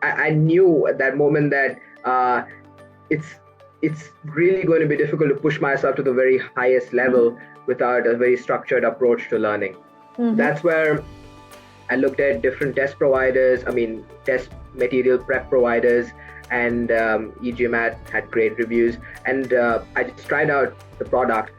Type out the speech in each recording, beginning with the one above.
I knew at that moment that it's really going to be difficult to push myself to the very highest level without a very structured approach to learning. That's where I looked at different test providers, test material prep providers, and eGMAT had great reviews. And I just tried out the product.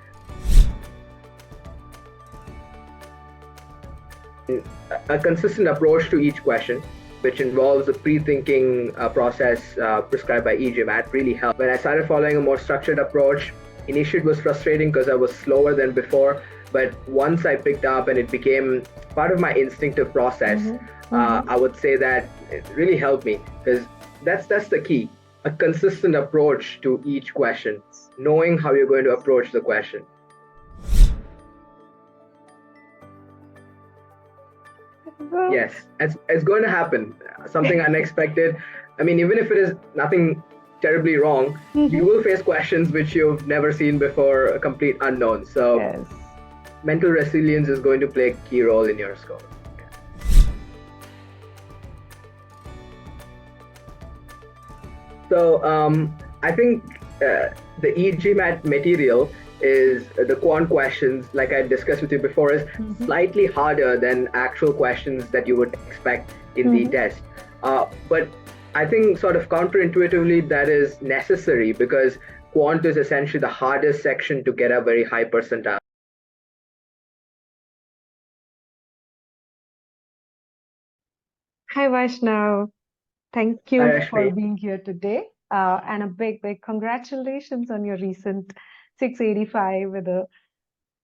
A consistent approach to each question, which involves a pre-thinking process prescribed by eGMAT, really helped. When I started following a more structured approach, initially it was frustrating because I was slower than before, but once I picked up and it became part of my instinctive process, I would say that it really helped me, because that's the key. A consistent approach to each question, knowing how you're going to approach the question. Yes, it's going to happen. Something unexpected. Even if it is nothing terribly wrong, you will face questions which you've never seen before, a complete unknown. So yes, mental resilience is going to play a key role in your score. So I think the eGMAT material is the quant questions, like I discussed with you before, is slightly harder than actual questions that you would expect in the test. But I think sort of counterintuitively that is necessary, because quant is essentially the hardest section to get a very high percentile. Hi Vaishnav, thank you Hi, for Rashmi. being here today, and a big congratulations on your recent 685 with a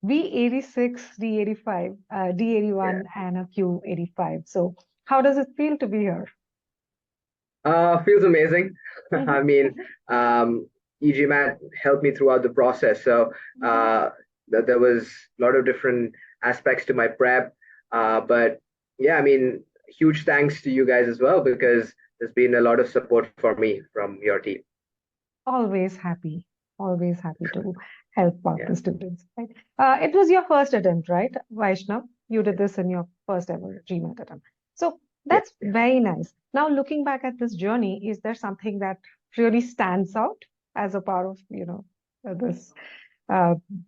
V86, D85, D81, and a Q85. So how does it feel to be here? Feels amazing. eGMAT helped me throughout the process. So there was a lot of different aspects to my prep. But yeah, huge thanks to you guys as well, because there's been a lot of support for me from your team. Always happy to help out the students, right? It was your first attempt, right, Vaishnav? You did this in your first ever GMAT attempt. So that's very nice. Now, looking back at this journey, is there something that really stands out as a part of, this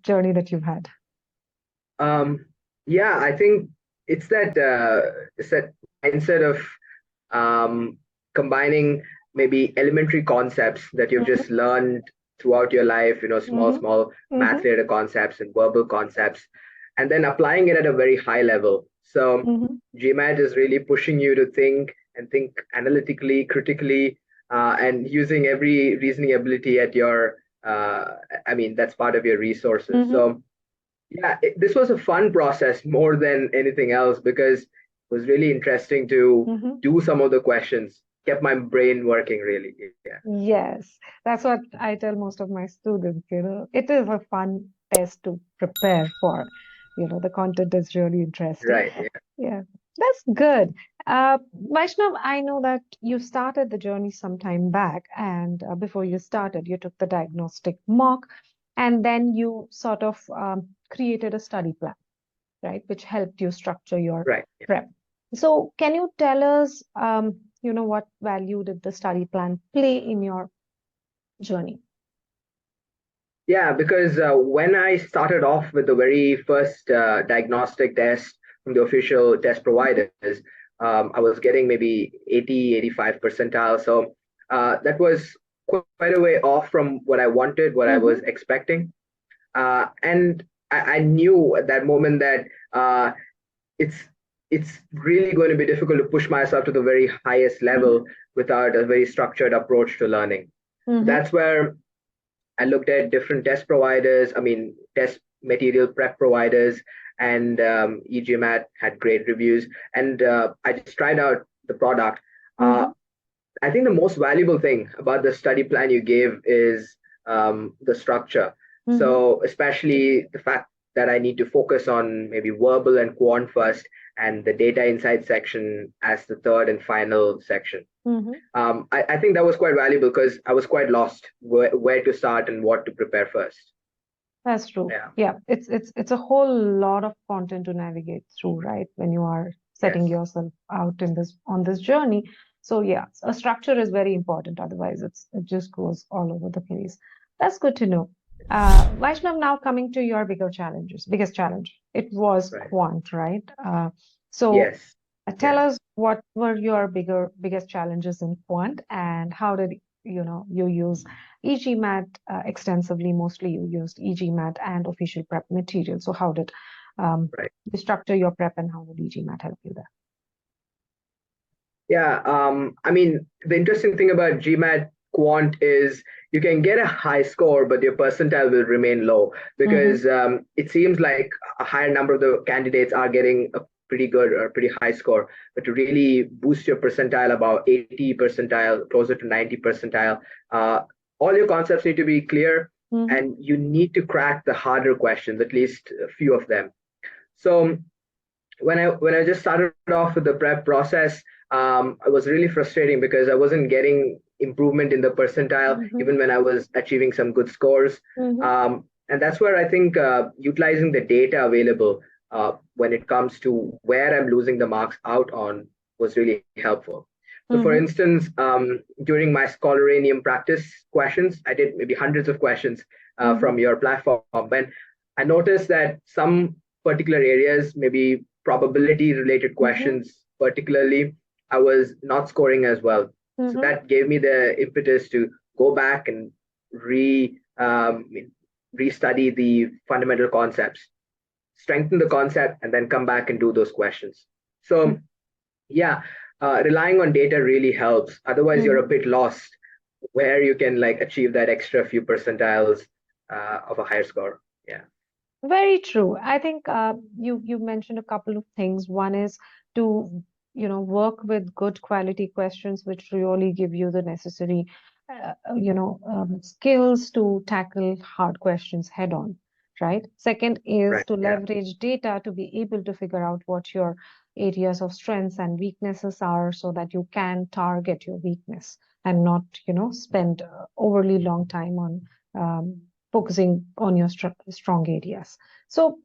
journey that you've had? Yeah, I think it's that mindset of combining maybe elementary concepts that you've just learned throughout your life, small math-related concepts and verbal concepts, and then applying it at a very high level. So GMAT is really pushing you to think analytically, critically, and using every reasoning ability at your, that's part of your resources. So yeah, this was a fun process more than anything else, because it was really interesting to do some of the questions. Kept my brain working, really. Yeah. Yes, that's what I tell most of my students, it is a fun test to prepare for. The content is really interesting. Right. Yeah, that's good. Vaishnav, I know that you started the journey some time back, and before you started, you took the diagnostic mock, and then you sort of created a study plan, right, which helped you structure your prep. So can you tell us, what value did the study plan play in your journey? Yeah, because when I started off with the very first diagnostic test from the official test providers, I was getting maybe 80, 85 percentile. So that was quite a way off from what I wanted, what I was expecting. And I knew at that moment that it's really going to be difficult to push myself to the very highest level without a very structured approach to learning. That's where I looked at different test providers, test material prep providers, and eGMAT had great reviews. And I just tried out the product. I think the most valuable thing about the study plan you gave is the structure. So especially the fact that I need to focus on maybe verbal and quant first, and the data insight section as the third and final section. I think that was quite valuable, because I was quite lost where to start and what to prepare first. That's true. Yeah. It's a whole lot of content to navigate through, right? When you are setting yourself out on this journey. So yeah, a structure is very important. Otherwise, it just goes all over the place. That's good to know. Vaishnav, now coming to your biggest challenge. It was Right. quant, right? So Yes. tell Yeah. us what were your biggest challenges in quant, and how did you use eGMAT extensively? Mostly you used eGMAT and official prep material. So how did Right. you structure your prep, and how did eGMAT help you there? Yeah, I mean, the interesting thing about GMAT Quant is you can get a high score, but your percentile will remain low Mm-hmm. because it seems like a higher number of the candidates are getting a pretty good or pretty high score. But to really boost your percentile about 80 percentile, closer to 90 percentile, uh, all your concepts need to be clear Mm-hmm. and you need to crack the harder questions, at least a few of them. So when I just started off with the prep process, it was really frustrating because I wasn't getting improvement in the percentile Mm-hmm. even when I was achieving some good scores. Mm-hmm. And that's where I think utilizing the data available when it comes to where I'm losing the marks out on was really helpful. So, for Mm-hmm. instance, during my Scholaranium practice questions, I did maybe hundreds of questions Mm-hmm. from your platform, and I noticed that some particular areas, maybe probability related Mm-hmm. questions, particularly, I was not scoring as well. So Mm-hmm. that gave me the impetus to go back and restudy the fundamental concepts, strengthen the concept, and then come back and do those questions. So yeah, relying on data really helps. Otherwise, you're Mm-hmm. a bit lost where you can like achieve that extra few percentiles of a higher score. Yeah. Very true. I think you mentioned a couple of things. One is to work with good quality questions, which really give you the necessary skills to tackle hard questions head on, right? Second is Right. to Yeah. leverage data to be able to figure out what your areas of strengths and weaknesses are, so that you can target your weakness and not spend overly long time on um, focusing on your strong areas. So,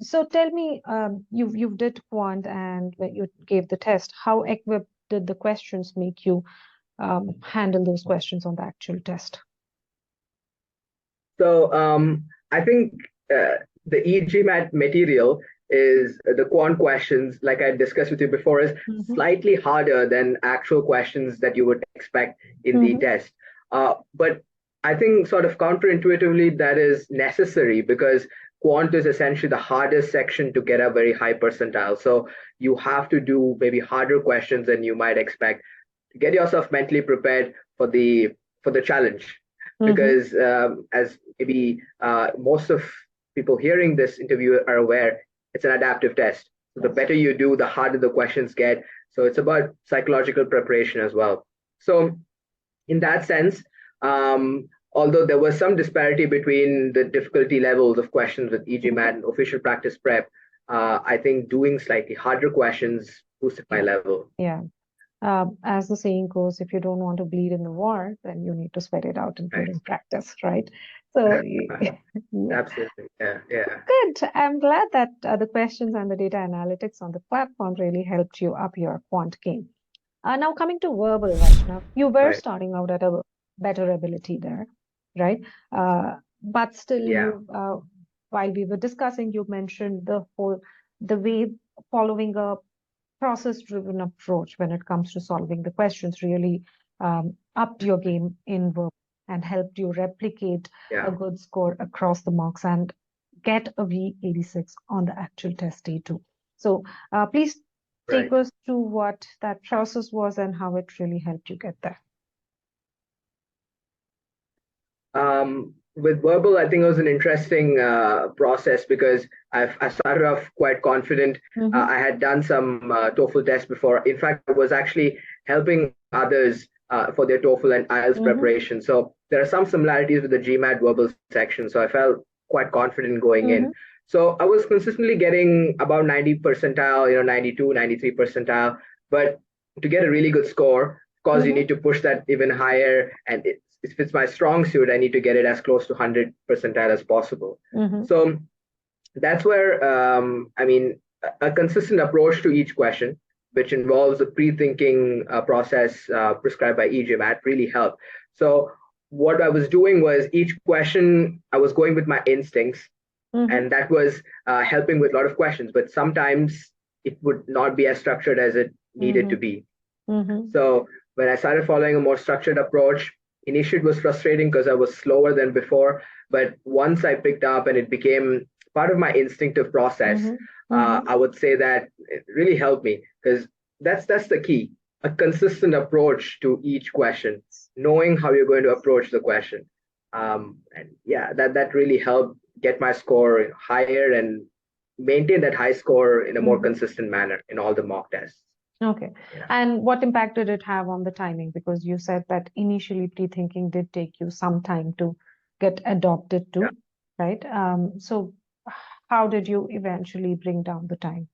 so tell me, you've did quant, and when you gave the test, how equipped did the questions make you handle those questions on the actual test? So I think the eGMAT material is the quant questions, like I discussed with you before, is Mm-hmm. slightly harder than actual questions that you would expect in the Mm-hmm. test. But I think sort of counterintuitively that is necessary because quant is essentially the hardest section to get a very high percentile. So you have to do maybe harder questions than you might expect to get yourself mentally prepared for the challenge Mm-hmm. because as maybe most of people hearing this interview are aware, it's an adaptive test. So the Yes. better you do, the harder the questions get. So it's about psychological preparation as well. So in that sense, although there was some disparity between the difficulty levels of questions with Mm-hmm. eGMAT and official practice prep, I think doing slightly harder questions boosted my Yeah. level. Yeah. As the saying goes, if you don't want to bleed in the war, then you need to sweat it out Right. during practice, right? So, yeah. Absolutely. Yeah. Yeah. Good. I'm glad that the questions and the data analytics on the platform really helped you up your quant game. Now, coming to verbal, Vaishnav, you were Right. starting out at a better ability there, right? But still, Yeah. while we were discussing, you mentioned the way following a process-driven approach when it comes to solving the questions really upped your game in verbal and helped you replicate Yeah. a good score across the marks and get a V86 on the actual test day too. So please take Right. us through what that process was and how it really helped you get there. With verbal, I think it was an interesting process because I started off quite confident. Mm-hmm. I had done some TOEFL tests before. In fact, I was actually helping others for their TOEFL and IELTS Mm-hmm. preparation. So there are some similarities with the GMAT verbal section. So I felt quite confident going Mm-hmm. in. So I was consistently getting about 90 percentile, 92, 93 percentile. But to get a really good score, of course, you Mm-hmm. need to push that even higher. And if it's my strong suit, I need to get it as close to 100 percentile as possible. Mm-hmm. So that's where, I mean, a consistent approach to each question, which involves a pre-thinking process prescribed by eGMAT, really helped. So what I was doing was each question I was going with my instincts, Mm-hmm. and that was helping with a lot of questions. But sometimes it would not be as structured as it needed Mm-hmm. to be. Mm-hmm. So when I started following a more structured approach, initially it was frustrating because I was slower than before. But once I picked up and it became part of my instinctive process, Mm-hmm. Mm-hmm. I would say that it really helped me because that's the key. A consistent approach to each question, knowing how you're going to approach the question. And yeah, that really helped get my score higher and maintain that high score in a more Mm-hmm. consistent manner in all the mock tests. Okay. Yeah. And what impact did it have on the timing? Because you said that initially pre-thinking did take you some time to get adopted Yeah. to, right? So how did you eventually bring down the time?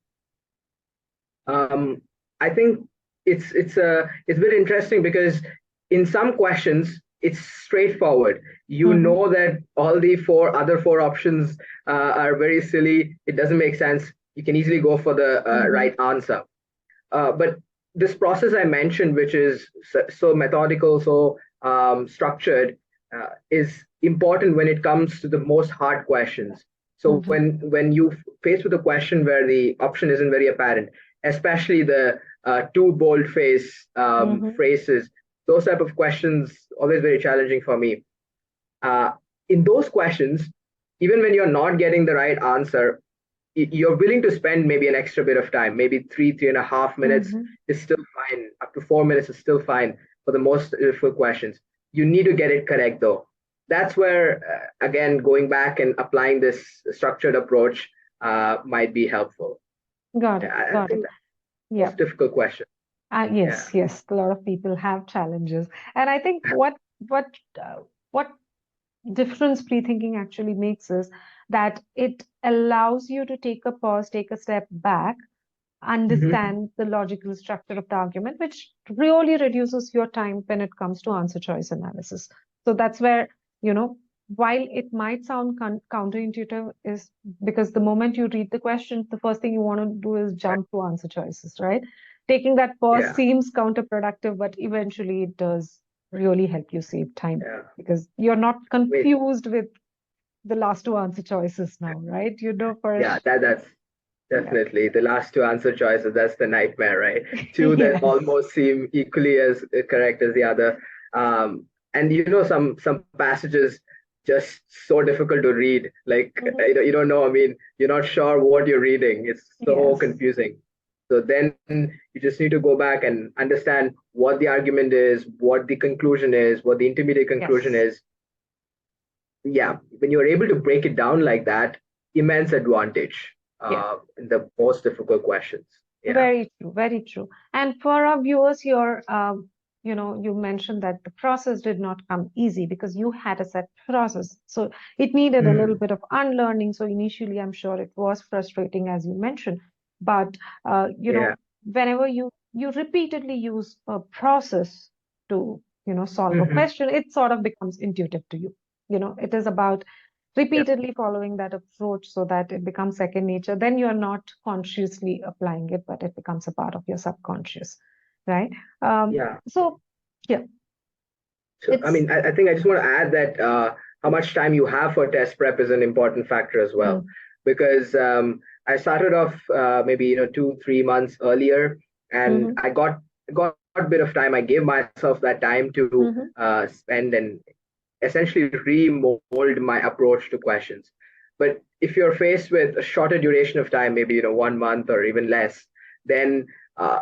Um, I think it's a bit interesting because in some questions it's straightforward. You Mm-hmm. know that all the other four options are very silly. It doesn't make sense. You can easily go for the Mm-hmm. right answer. But this process I mentioned, which is so methodical, so structured, is important when it comes to the most hard questions. So Mm-hmm. when you face with a question where the option isn't very apparent, especially the two bold-face Mm-hmm. phrases, those type of questions always very challenging for me. Uh, in those questions, even when you're not getting the right answer, you're willing to spend maybe an extra bit of time, maybe 3.5 minutes Mm-hmm. is still fine, up to 4 minutes is still fine for the most difficult questions. You need to get it correct though. That's where, again, going back and applying this structured approach might be helpful. Got it. Yeah, I Got it. think that's the Yeah. most difficult question. Yeah. Yes, yes. A lot of people have challenges, and I think what what difference pre-thinking actually makes is that it allows you to take a pause, take a step back, Hmm. understand the logical structure of the argument, which really reduces your time when it comes to answer choice analysis. So that's where, while it might sound counterintuitive, is because the moment you read the question, the first thing you want to do is Right. jump to answer choices, right? Taking that pause Yeah. seems counterproductive, but eventually it does really help you save time Yeah. because you're not Wait. confused with the last two answer choices now, right? You know for Yeah. That's yeah. definitely the last two answer choices. That's the nightmare, right? Two that Yes. almost seem equally as correct as the other. And some passages just so difficult to read. Like Mhm. you don't know. I mean, you're not sure what you're reading. It's so Yes. confusing. So then you just need to go back and understand what the argument is, what the conclusion is, what the intermediate conclusion Yes. is. Yeah, when you're able to break it down like that, immense advantage Yeah. in the most difficult questions. Yeah. Very true. Very true. And for our viewers here, you mentioned that the process did not come easy because you had a set process. So it needed a little Mm, bit of unlearning. So initially, I'm sure it was frustrating, as you mentioned. But yeah. whenever you repeatedly use a process to, solve a Hmm. question, it sort of becomes intuitive to you. It is about Yeah. repeatedly following that approach so that it becomes second nature, then you're not consciously applying it, but it becomes a part of your subconscious, right? Yeah. So, yeah, So, I it's mean, I think I just want to add that how much time you have for test prep is an important factor as well, mm, because I started off maybe 2, 3 months earlier, and mhm, I got a bit of time. I gave myself that time to mhm, spend and essentially remold my approach to questions. But if you're faced with a shorter duration of time, maybe 1 month or even less, then uh,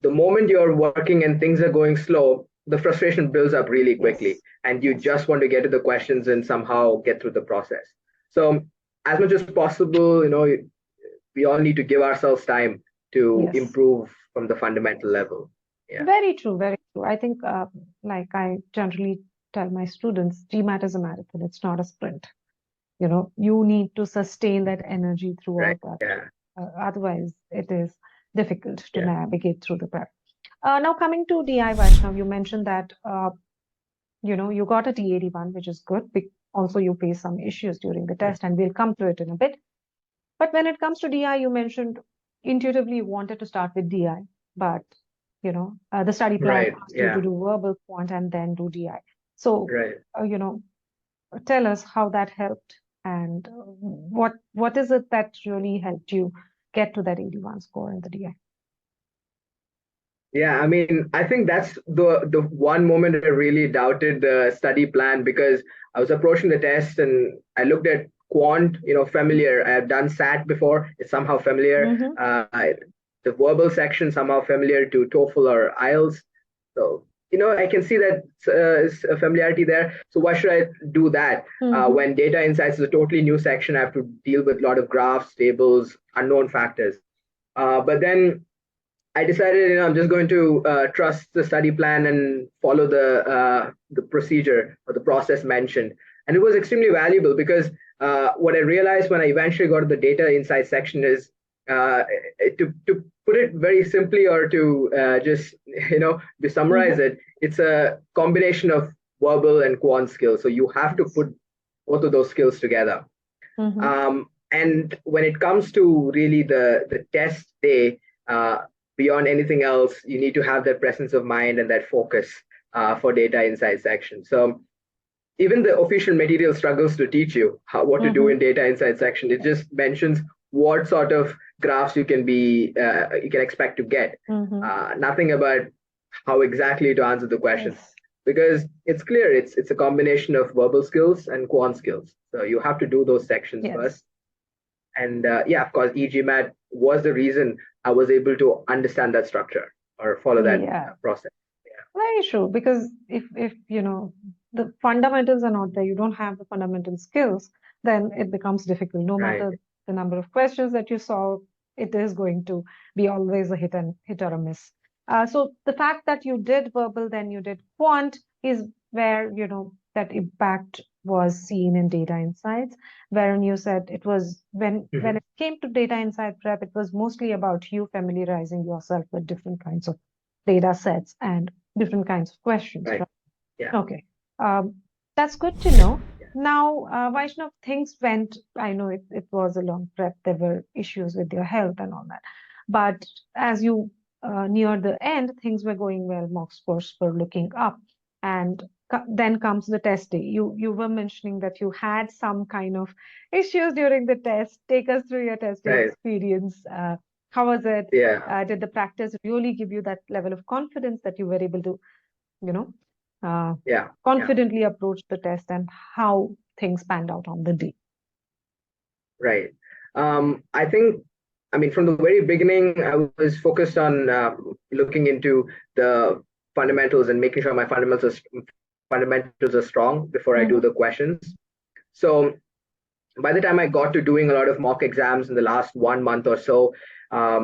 the moment you're working and things are going slow, the frustration builds up really quickly, yes, and you yes, just want to get to the questions and somehow get through the process. So, as much as possible, we all need to give ourselves time to yes. improve from the fundamental level. Yeah. Very true, very true. I think, like I generally tell my students, GMAT is a marathon, it's not a sprint. You need to sustain that energy Right. throughout that. Yeah. Otherwise, it is difficult to Yeah. navigate through the prep. Now, coming to DI Vaishnav, you mentioned that you got a T81, which is good. Also, you faced some issues during the test, and we'll come to it in a bit. But when it comes to DI, you mentioned intuitively you wanted to start with DI. but the study plan Right. asked you to Yeah. do verbal, quant, and then do DI. So, Right. tell us how that helped, and what is it that really helped you get to that 81 score in the DI? Yeah, I mean, I think that's the one moment I really doubted the study plan, because I was approaching the test and I looked at quant, familiar. I have done SAT before; it's somehow familiar. Mm-hmm. The verbal section somehow familiar to TOEFL or IELTS. So I can see that is a familiarity there. So why should I do that Mm-hmm. when data insights is a totally new section? I have to deal with a lot of graphs, tables, unknown factors. But then I decided, I'm just going to trust the study plan and follow the procedure or the process mentioned. And it was extremely valuable, because what I realized when I eventually got to the data insight section is, to put it very simply, or to just to summarize Mm-hmm. it, it's a combination of verbal and quant skills. So you have to Yes. put both of those skills together. Mm-hmm. And when it comes to really the test day, uh, beyond anything else, you need to have that presence of mind and that focus for data insight section. So even the official material struggles to teach you what to do Mm-hmm. in data insight section. It just mentions what sort of graphs you can expect to get. Mm-hmm. Nothing about how exactly to answer the questions, Yes. because it's clear it's a combination of verbal skills and quant skills. So you have to do those sections Yes. first. And yeah, of course, eGMAT was the reason I was able to understand that structure or follow that Yeah. process. Very true. Because if the fundamentals are not there, you don't have the fundamental skills, then it becomes difficult. No Right. matter the number of questions that you solve, it is going to be always a hit or a miss. So the fact that you did verbal, then you did quant, is where that impact was seen in data insights. Wherein you said it was when Mhm. it came to data insight prep, it was mostly about you familiarizing yourself with different kinds of data sets and different kinds of questions, Right. right? Yeah. Okay. Um, that's good to know. Now, Vaishnav, things went, I know it was a long prep, there were issues with your health and all that. But as you near the end, things were going well, mock scores were looking up. And then comes the test day. You were mentioning that you had some kind of issues during the test. Take us through your test day Right. experience. How was it? Yeah. Did the practice really give you that level of confidence that you were able to, you know, uh, Yeah. Yeah. confidently approach the test, and how things panned out on the day? Right. I think, I mean, from the very beginning, I was focused on looking into the fundamentals and making sure my fundamentals are strong before I do Mm-hmm. the questions. So by the time I got to doing a lot of mock exams in the last 1 month or so,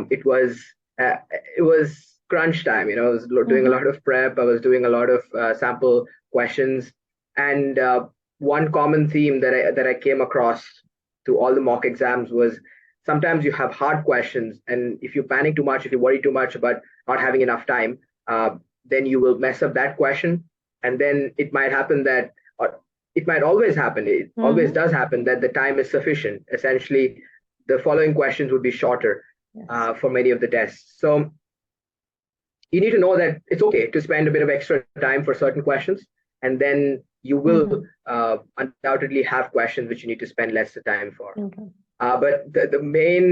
it was uh, it was crunch time. I was doing a Mm-hmm. lot of prep. I was doing a lot of sample questions, and one common theme that I came across to all the mock exams was, sometimes you have hard questions, and if you panic too much, if you worry too much about not having enough time, uh, then you will mess up that question, and then it might happen that, or it might always happen, it always Mm-hmm. does happen, that the time is sufficient. Essentially, the following questions would be shorter Yes. for many of the tests. So you need to know that it's okay to spend a bit of extra time for certain questions, and then you will Mm-hmm. undoubtedly have questions which you need to spend less time for. Okay. But the main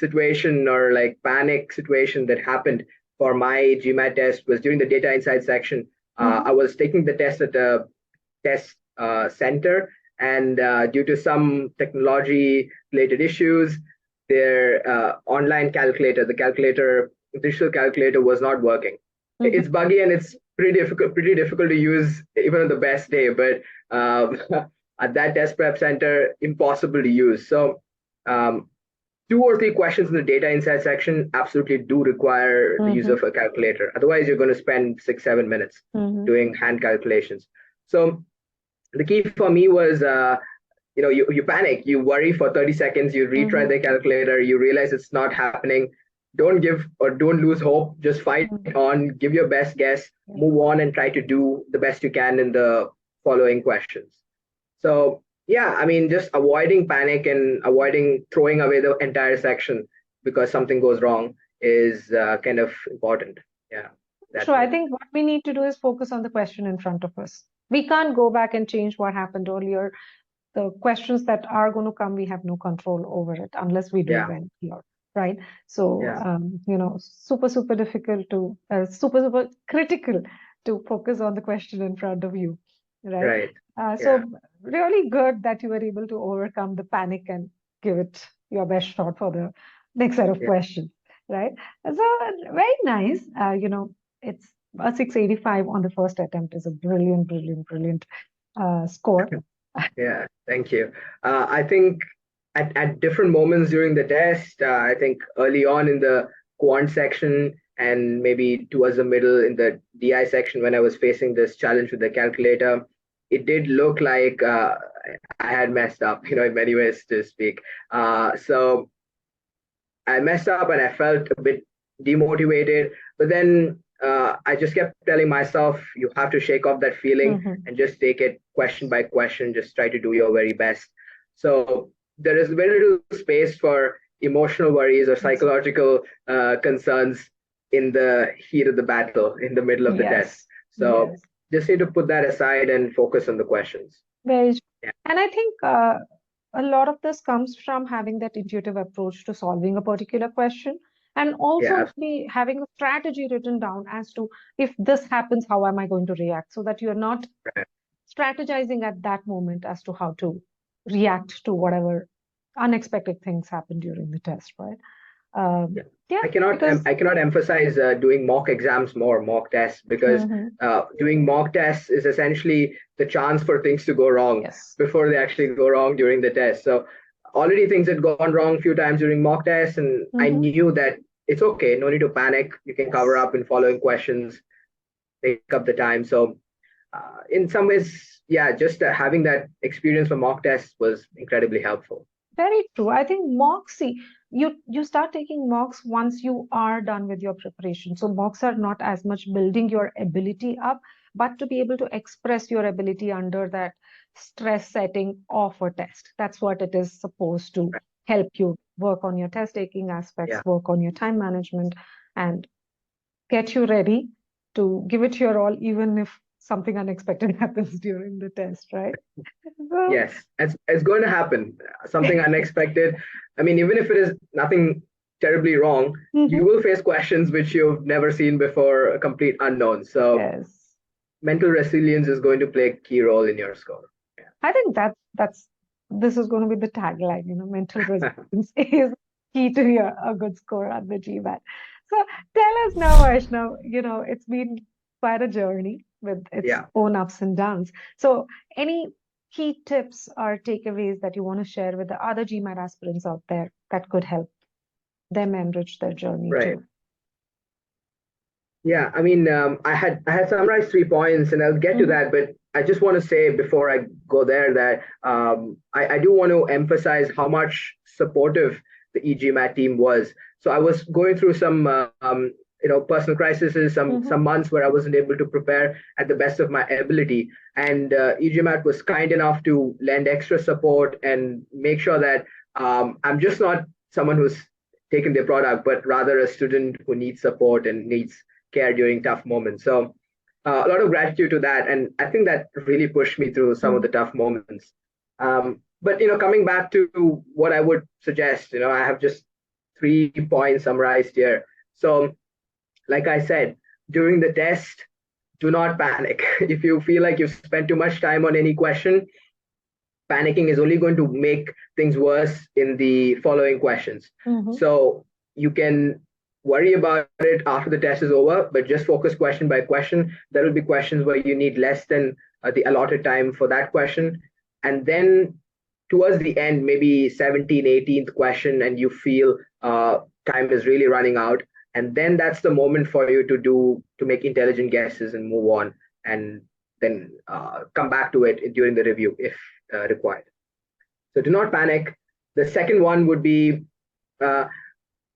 situation, or like panic situation, that happened for my GMAT test was during the data insight section. Mm-hmm. I was taking the test at a test center, and due to some technology related issues, their online calculator, the calculator, digital calculator, was not working. Mm-hmm. It's buggy and it's pretty difficult to use even on the best day, but at that test prep center, impossible to use. So um, 2 or 3 questions in the data insight section absolutely do require the use Mm-hmm. of a calculator. Otherwise, you're going to spend 6, 7 minutes Mm-hmm. doing hand calculations. So the key for me was, you panic, you worry for 30 seconds, you retry Mm-hmm. the calculator, you realize it's not happening. Don't lose hope, just fight Mm-hmm. on, give your best guess, Yeah. move on, and try to do the best you can in the following questions. So yeah, I mean, just avoiding panic and avoiding throwing away the entire section because something goes wrong is kind of important. Yeah, that Sure, I way. think what we need to do is focus on the question in front of us. We can't go back and change what happened earlier. The questions that are going to come, we have no control over it unless we do Yeah, well here, right? So, yeah, super, super difficult to, super, super critical to focus on the question in front of you, right? right. Yeah, So, really good that you were able to overcome the panic and give it your best shot for the next set of yeah, questions, right? So, very nice. It's a 685 on the first attempt is a brilliant, brilliant, brilliant score. yeah. Thank you. I think at different moments during the test, I think early on in the quant section and maybe towards the middle in the DI section when I was facing this challenge with the calculator, it did look like I had messed up, in many ways to speak. So I messed up and I felt a bit demotivated. But then I just kept telling myself, you have to shake off that feeling Mhm. and just take it question by question, just try to do your very best. So there is very little space for emotional worries or Yes. psychological concerns in the heat of the battle, in the middle of the test. Yes. So Yes. just need to put that aside and focus on the questions. Very true. Yeah, And I think a lot of this comes from having that intuitive approach to solving a particular question, and yeah, also be having a strategy written down as to if this happens, how am I going to react? So that you're not right. strategizing at that moment as to how to react to whatever unexpected things happen during the test, right? Yeah. Yeah, I cannot because I cannot emphasize doing mock exams more, mock tests, because Mhm. doing mock tests is essentially the chance for things to go wrong Yes. before they actually go wrong during the test. So already things had gone wrong a few times during mock tests, and I Mhm. knew that it's okay, no need to panic. You can cover Yes. up in following questions, take up the time. So in some ways, yeah, just having that experience for mock tests was incredibly helpful. Very true. I think mocks, see, you start taking mocks once you are done with your preparation. So mocks are not as much building your ability up, but to be able to express your ability under that stress setting of a test. That's what it is supposed to Right. help you work on your test taking aspects, Yeah, work on your time management, and get you ready to give it your all, even if something unexpected happens during the test, right? So, yes, it's going to happen. Something unexpected. I mean, even if it is nothing terribly wrong, you Mhm. will face questions which you've never seen before, a complete unknown. So Yes. mental resilience is going to play a key role in your score. I think that's this is going to be the tagline, mental Yeah. resilience is key to a good score on the GMAT. So tell us now, Vaishnav, it's been quite a journey with its Yeah. own ups and downs. So any key tips or takeaways that you want to share with the other GMAT aspirants out there that could help them enrich their journey Right. too? Yeah, I mean, I had summarized 3 points, and I'll get to Mm-hmm. that. But I just want to say before I go there that I do want to emphasize how much supportive the eGMAT team was. So I was going through some personal crises, some Mm-hmm. months where I wasn't able to prepare at the best of my ability, and eGMAT was kind enough to lend extra support and make sure that I'm just not someone who's taken their product, but rather a student who needs support and needs care during tough moments. So a lot of gratitude to that, and I think that really pushed me through some of the tough moments. But coming back to what I would suggest, I have just 3 points summarized here. So, like I said, during the test, do not panic. If you feel like you've spent too much time on any question, panicking is only going to make things worse in the following questions. Mm-hmm. So you can worry about it after the test is over, but just focus question by question. There will be questions where you need less than the allotted time for that question. And then towards the end, maybe 17th, 18th question, and you feel time is really running out. And then that's the moment for you to make intelligent guesses and move on, and then come back to it during the review if required. So do not panic. The second one would be uh,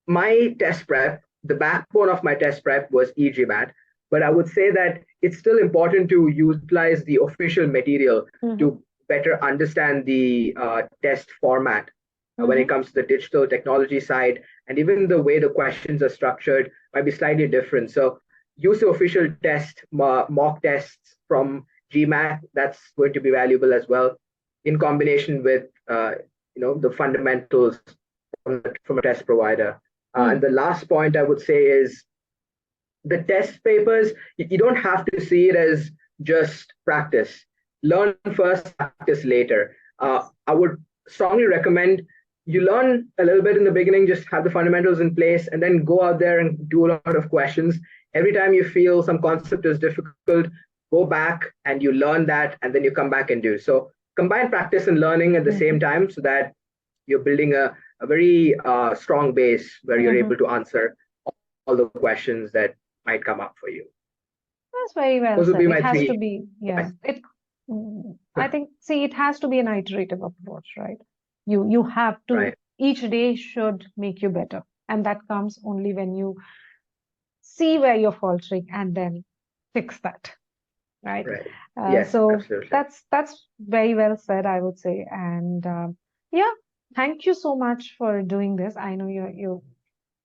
my test prep. The backbone of my test prep was eGMAT, but I would say that it's still important to utilize the official material Mm-hmm. to better understand the test format. when it Mm-hmm. comes to the digital technology side, and even the way the questions are structured might be slightly different. So use the official mock tests from GMAT. That's going to be valuable as well, in combination with the fundamentals from a test provider. And Mm. the last point I would say is the test papers, you don't have to see it as just practice. Learn first, practice later. I would strongly recommend you learn a little bit in the beginning, just have the fundamentals in place, and then go out there and do a lot of questions. Every time you feel some concept is difficult, go back and you learn that, and then you come back and do. So combine practice and learning at the Mm-hmm. same time so that you're building a very strong base where you're Mm-hmm. able to answer all the questions that might come up for you. That's very well Those would said. be It my has to three. be, yeah. I think, see, it has to be an iterative approach, right? You have to, Right, each day should make you better. And that comes only when you see where you're faltering and then fix that, right? right. Yes, So absolutely. that's very well said, I would say. And yeah, thank you so much for doing this. I know you're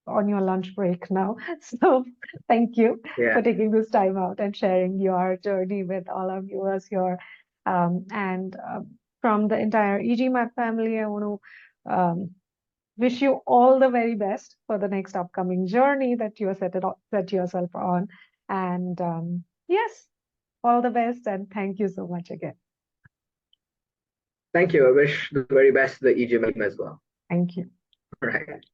on your lunch break now. So thank you Yeah, for taking this time out and sharing your journey with all our viewers here. And from the entire eGMAT family, I want to wish you all the very best for the next upcoming journey that you are set yourself on. And yes, all the best and thank you so much again. thank you. I wish the very best to the eGMAT team as well. Thank you. All right.